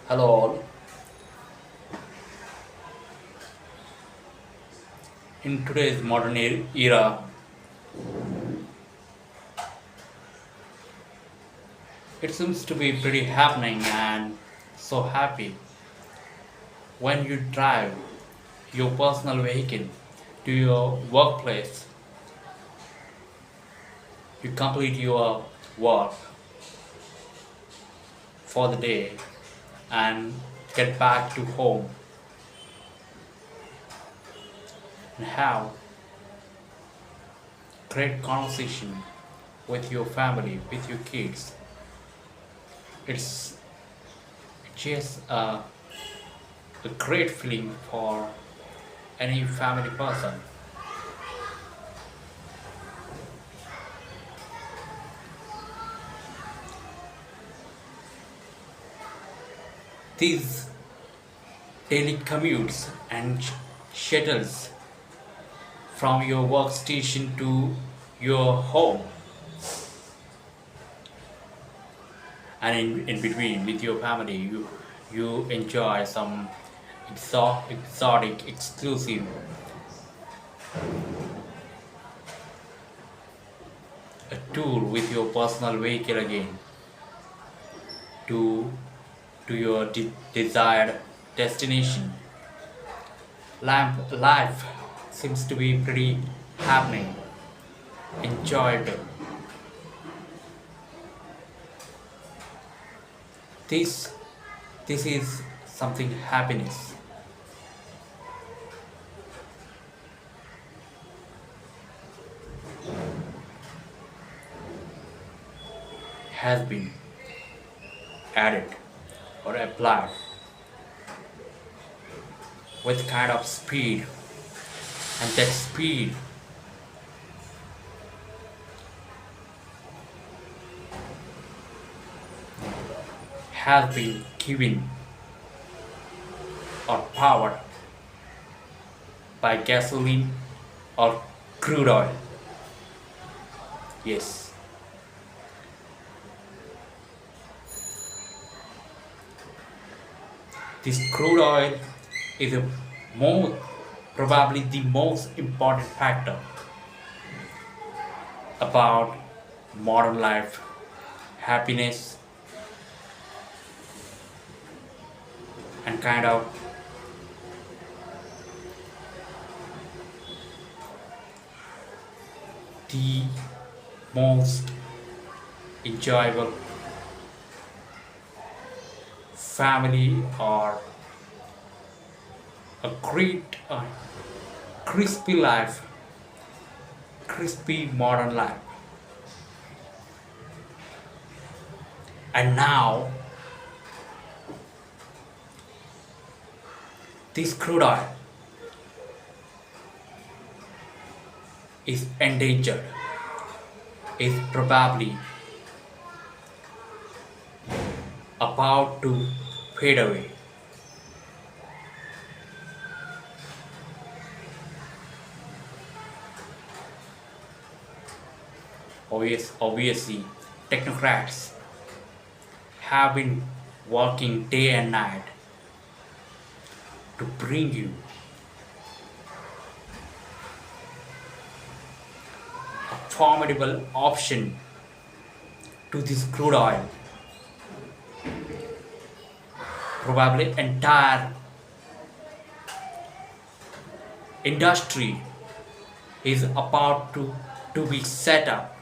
Hello all. In today's modern era, it seems to be pretty happening and so happy when you drive your personal vehicle to your workplace, you complete your work for the day and get back to home and have great conversation with your family, with your kids. It's just a great feeling for any family person. These daily commutes and shuttles from your workstation to your home and in between with your family you enjoy some exotic exclusive a tour with your personal vehicle again to your desired destination. Life seems to be pretty happening, enjoyable. This this is something happiness has been added or applied with kind of speed, and that speed has been given or powered by gasoline or crude oil. Yes, this crude oil is a more probably the most important factor about modern life, happiness, and kind of the most enjoyable family or a great crispy life, crispy modern life. And now this crude oil is endangered, is probably about to fade away. Obviously, technocrats have been working day and night to bring you a formidable option to this crude oil. Probably entire industry is about to be set up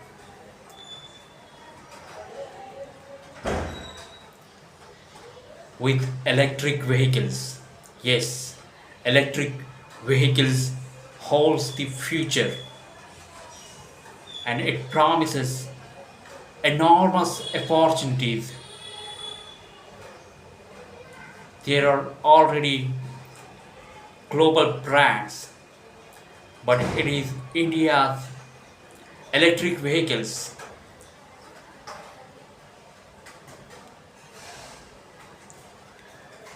with electric vehicles. Yes, electric vehicles holds the future and it promises enormous opportunities. There are already global brands, but it is India's electric vehicles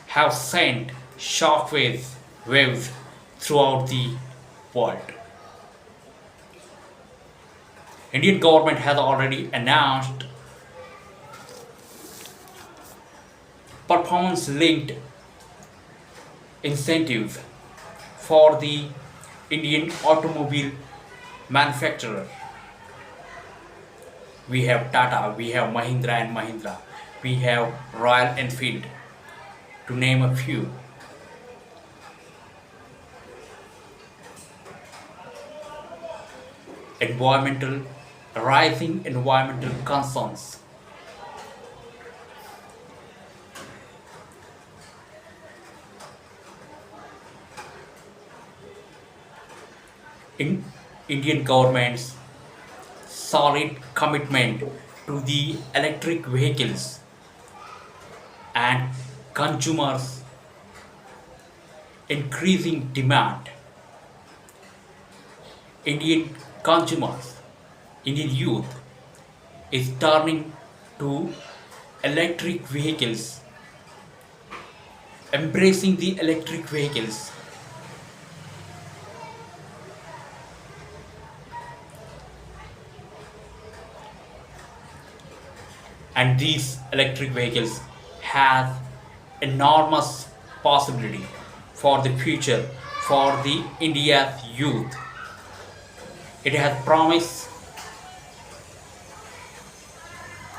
have sent waves throughout the world. Indian government has already announced performance linked incentives for the Indian automobile manufacturer. We have Tata, we have Mahindra and Mahindra, we have Royal Enfield, to name a few. Environmental, rising environmental concerns. In Indian government's solid commitment to the electric vehicles and consumers' increasing demand. Indian consumers, Indian youth is turning to electric vehicles, embracing the electric vehicles. And these electric vehicles have enormous possibility for the future for the India's youth. It has promise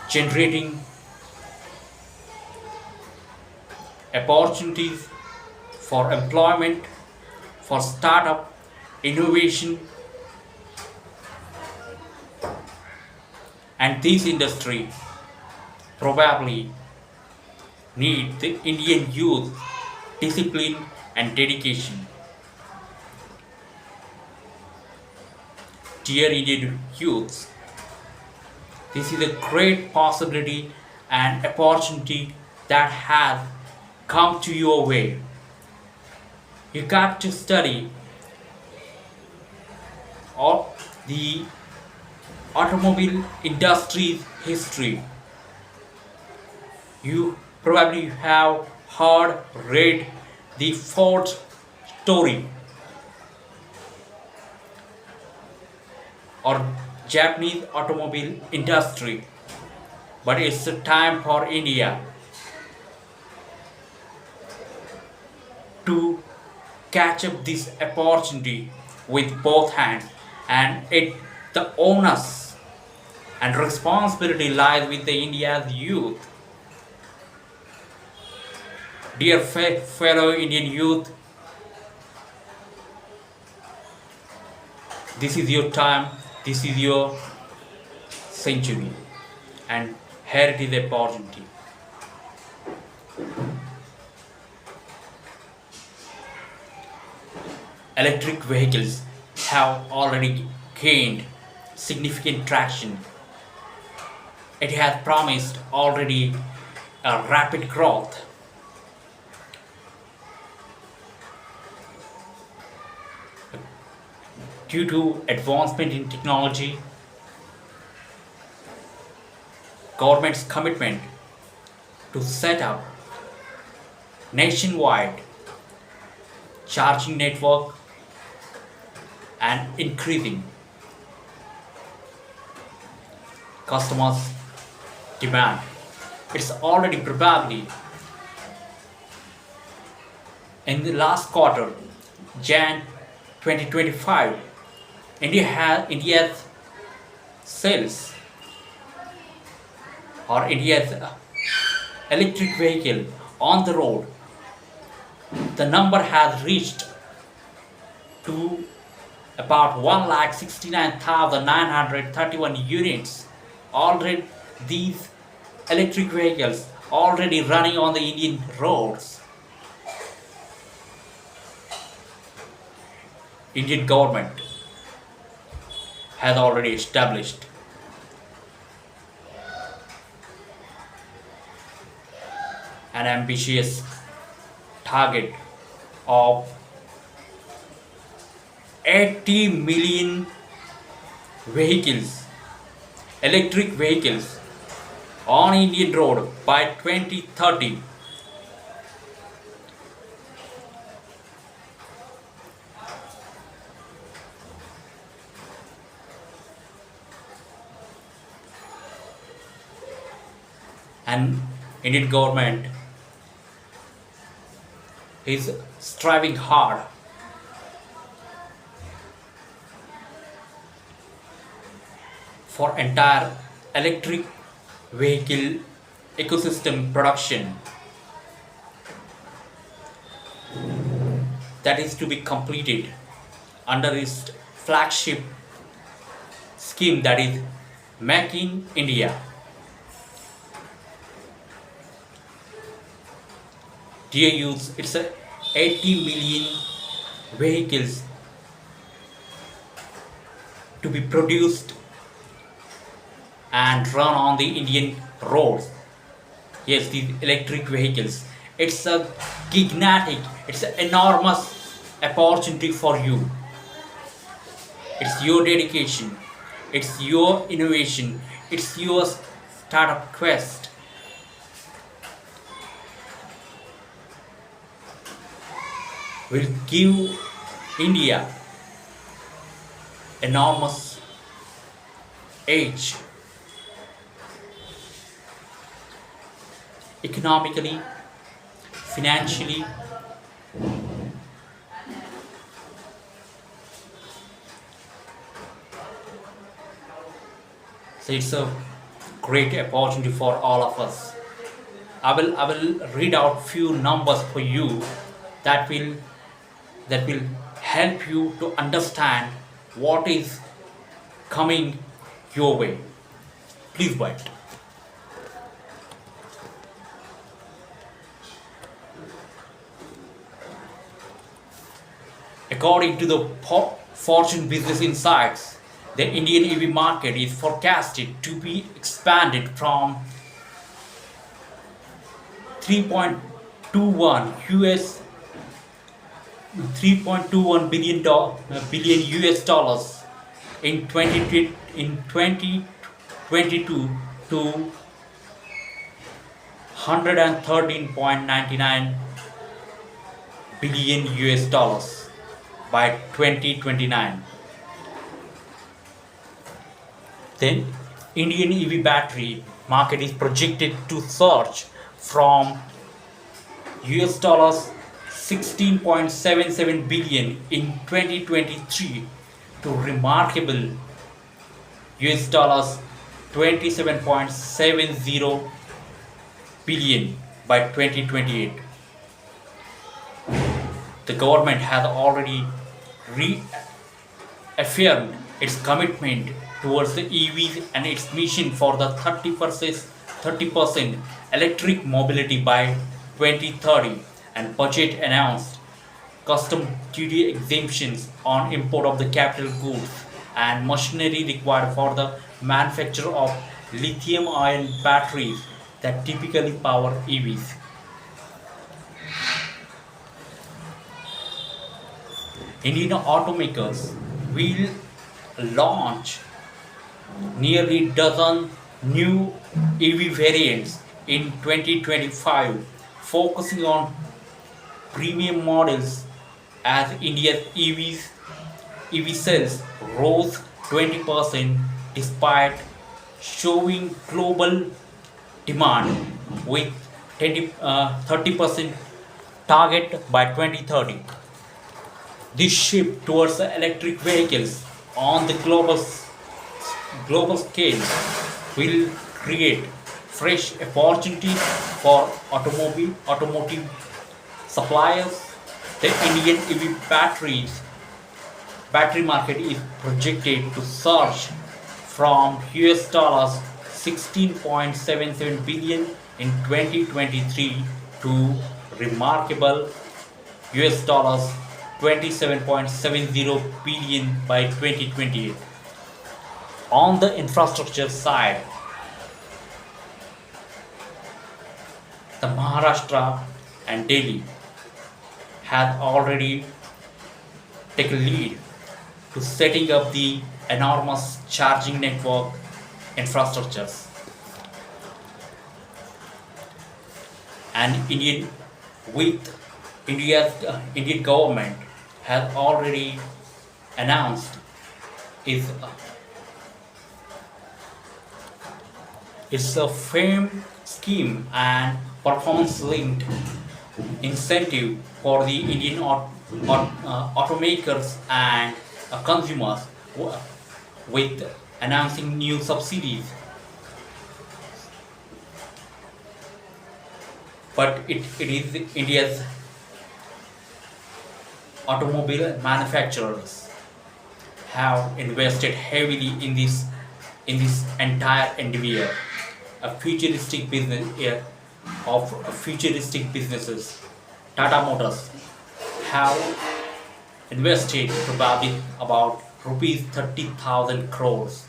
generating opportunities for employment, for startup, innovation, and this industry probably need the Indian youth discipline and dedication. Dear Indian youths, this is a great possibility and opportunity that has come to your way. You got to study all the automobile industry's history. You probably have heard, read the Ford story or Japanese automobile industry. But it's a time for India to catch up this opportunity with both hands, and the onus and responsibility lies with the India's youth. Dear fellow Indian youth, this is your time, this is your century, and here it is the opportunity. Electric vehicles have already gained significant traction. It has promised already a rapid growth. Due to advancement in technology, government's commitment to set up nationwide charging network and increasing customers' demand. It's already probably in the last quarter, Jan 2025, India's sales or India's electric vehicle on the road, the number has reached to about 1,69,931 units. Already, these electric vehicles already running on the Indian roads. Indian government has already established an ambitious target of 80 million vehicles, electric vehicles on Indian road by 2030. And Indian government He's striving hard for entire electric vehicle ecosystem production that is to be completed under his flagship scheme, that is Making India. Dear youth, it's a 80 million vehicles to be produced and run on the Indian roads. Yes, these electric vehicles. It's a gigantic, it's an enormous opportunity for you. It's your dedication, it's your innovation, it's your startup quest. Will give India enormous edge economically, financially. So it's a great opportunity for all of us. I will read out few numbers for you that will help you to understand what is coming your way. Please wait. According to the Fortune Business Insights, the Indian EV market is forecasted to be expanded from 3.21 US 3.21 billion US dollars in 2022 to 113.99 billion US dollars by 2029. Then Indian EV battery market is projected to surge from US dollars 16.77 billion in 2023 to remarkable US dollars 27.70 billion by 2028. The government has already reaffirmed its commitment towards the EVs and its mission for the 30% electric mobility by 2030, and budget announced custom duty exemptions on import of the capital goods and machinery required for the manufacture of lithium ion batteries that typically power EVs. Indian automakers will launch nearly dozen new EV variants in 2025, focusing on premium models as India's EV sales rose 20% despite showing global demand with 30% target by 2030. This shift towards electric vehicles on the global scale will create fresh opportunities for automotive suppliers. The Indian EV battery market is projected to surge from US dollars 16.77 billion in 2023 to remarkable US dollars 27.70 billion by 2028. On the infrastructure side, the Maharashtra and Delhi have already taken lead to setting up the enormous charging network infrastructures, and Indian government has already announced is it's a FAME scheme and performance linked incentive for the Indian automakers and consumers with announcing new subsidies. But it is India's automobile manufacturers have invested heavily in this entire endeavor, a futuristic business of futuristic businesses. Tata Motors have invested probably about rupees 30,000 crores.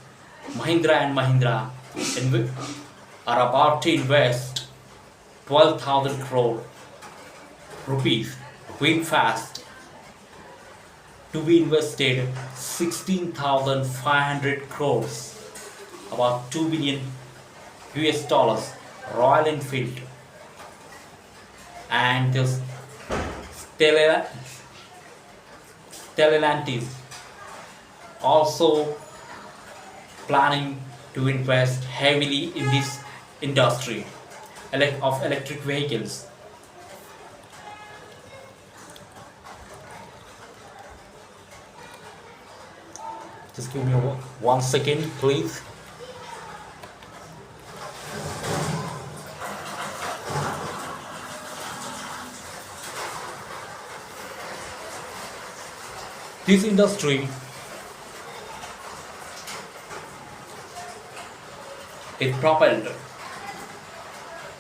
Mahindra and Mahindra are about to invest 12,000 crore rupees. VinFast to be invested 16,500 crores, about 2 billion US dollars. Royal Enfield and the Stellantis also planning to invest heavily in this industry of electric vehicles. Just give me 1 second, please. This industry is propelled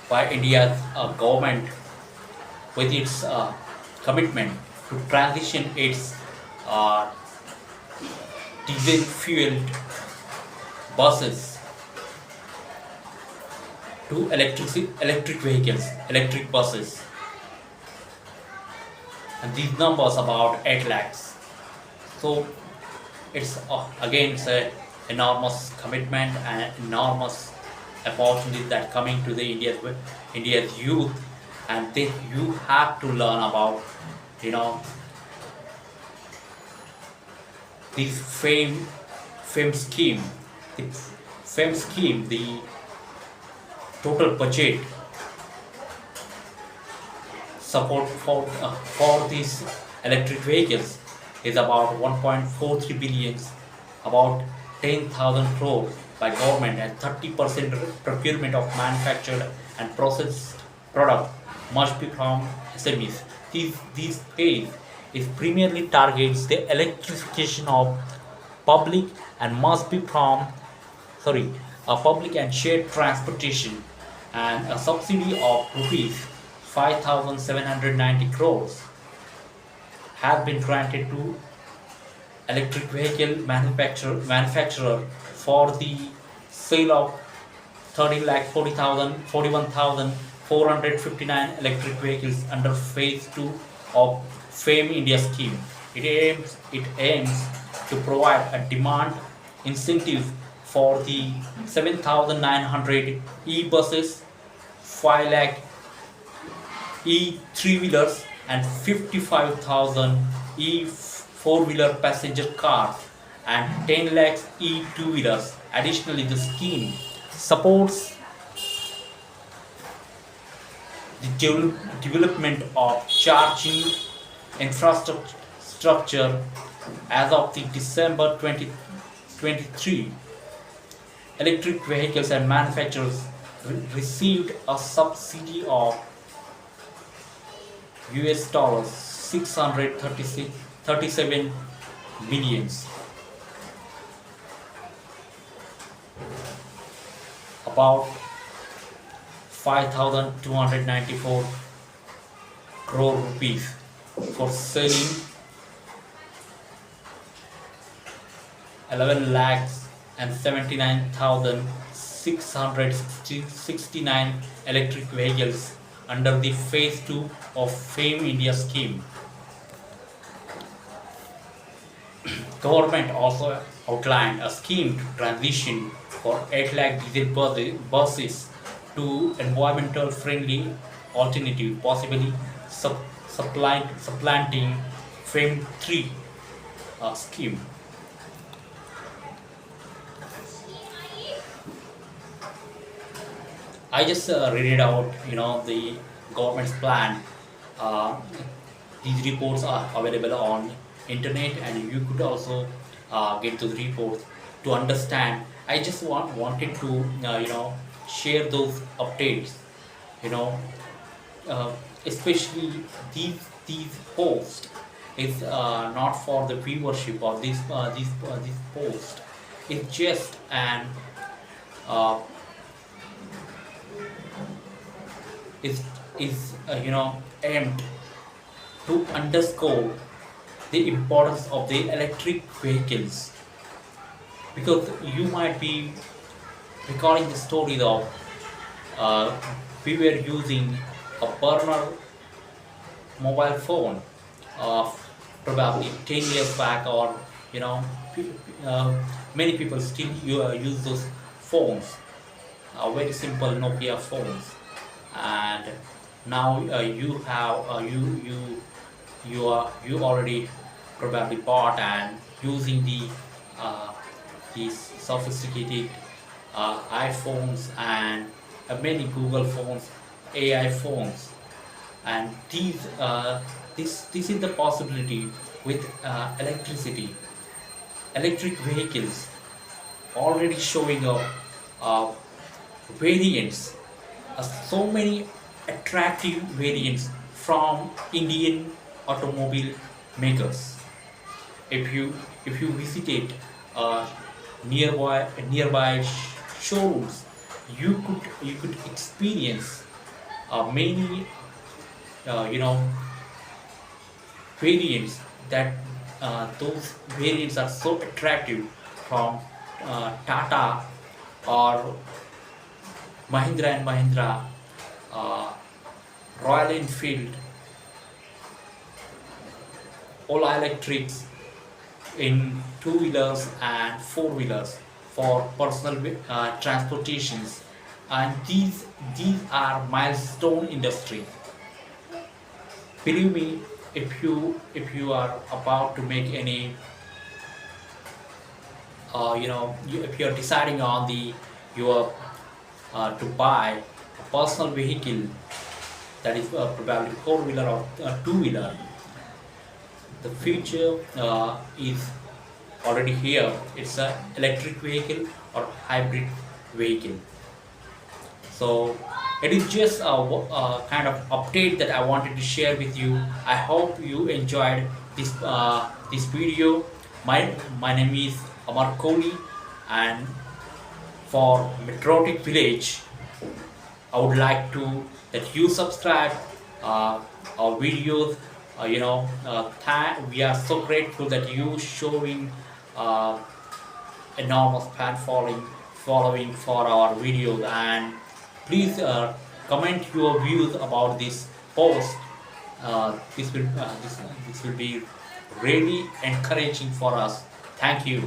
by India's government with its commitment to transition its uh, diesel fueled buses to electric vehicles, electric buses, and these numbers about 8 lakhs. So it's again it's a enormous commitment and enormous opportunities that coming to the India's youth, and you have to learn about, you know, this fame scheme. The fame scheme, the total budget support for these electric vehicles is about 1.43 billions, about 10,000 crores by government, and 30% procurement of manufactured and processed product must be from SMEs. These phase is primarily targets the electrification of public and must be from a public and shared transportation, and a subsidy of rupees 5,790 crores has been granted to electric vehicle manufacturer for the sale of 41,459 electric vehicles under phase 2 of FAME India scheme. It aims to provide a demand incentive for the 7,900 e-buses, 5 lakh e-3-wheelers and 55,000 e-4-wheeler passenger cars and 10 lakhs e-2-wheelers. Additionally, the scheme supports the development of charging infrastructure. As of the December 2023, electric vehicles and manufacturers received a subsidy of US dollars 637 millions, about 5,294 crore rupees, for selling 11 lakhs and 79,669 electric vehicles under the phase 2 of FAME India scheme. Government also outlined a scheme to transition for 8 lakh diesel buses to environmental friendly alternative, possibly supplanting FAME 3 scheme. I just read it out, the government's plan. Uh, These reports are available on internet, and you could also get those reports to understand. I just wanted to share those updates, you know uh, especially these posts is not for the viewership of these posts. It's just an uh, is aimed to underscore the importance of the electric vehicles, because you might be recalling the story of uh, we were using a burner mobile phone, uh, probably 10 years back, or you know pe- uh, many people still use those phones, very simple Nokia phones. And now you already probably bought and using uh, these sophisticated iPhones and many Google phones, AI phones. And this is the possibility with electric vehicles already showing up, uh, variants, so many attractive variants from Indian automobile makers. If you visited uh, nearby showrooms, you could experience many variants that those variants are so attractive from Tata or Mahindra and Mahindra, uh, Royal Enfield, all electrics in two-wheelers and four-wheelers for personal transportations. And these are milestone industry. Believe me, if you are about to make any if you are deciding on the your to buy a personal vehicle, that is probably four-wheeler or two-wheeler, the future is already here. It's a electric vehicle or hybrid vehicle. So it is just a kind of update that I wanted to share with you. I hope you enjoyed this video. My name is Amar Kohli, and for Metrotic Village, I would like to that you subscribe our videos. We are so grateful that you showing uh, enormous following for our videos. And please comment your views about this post. This will be really encouraging for us. Thank you.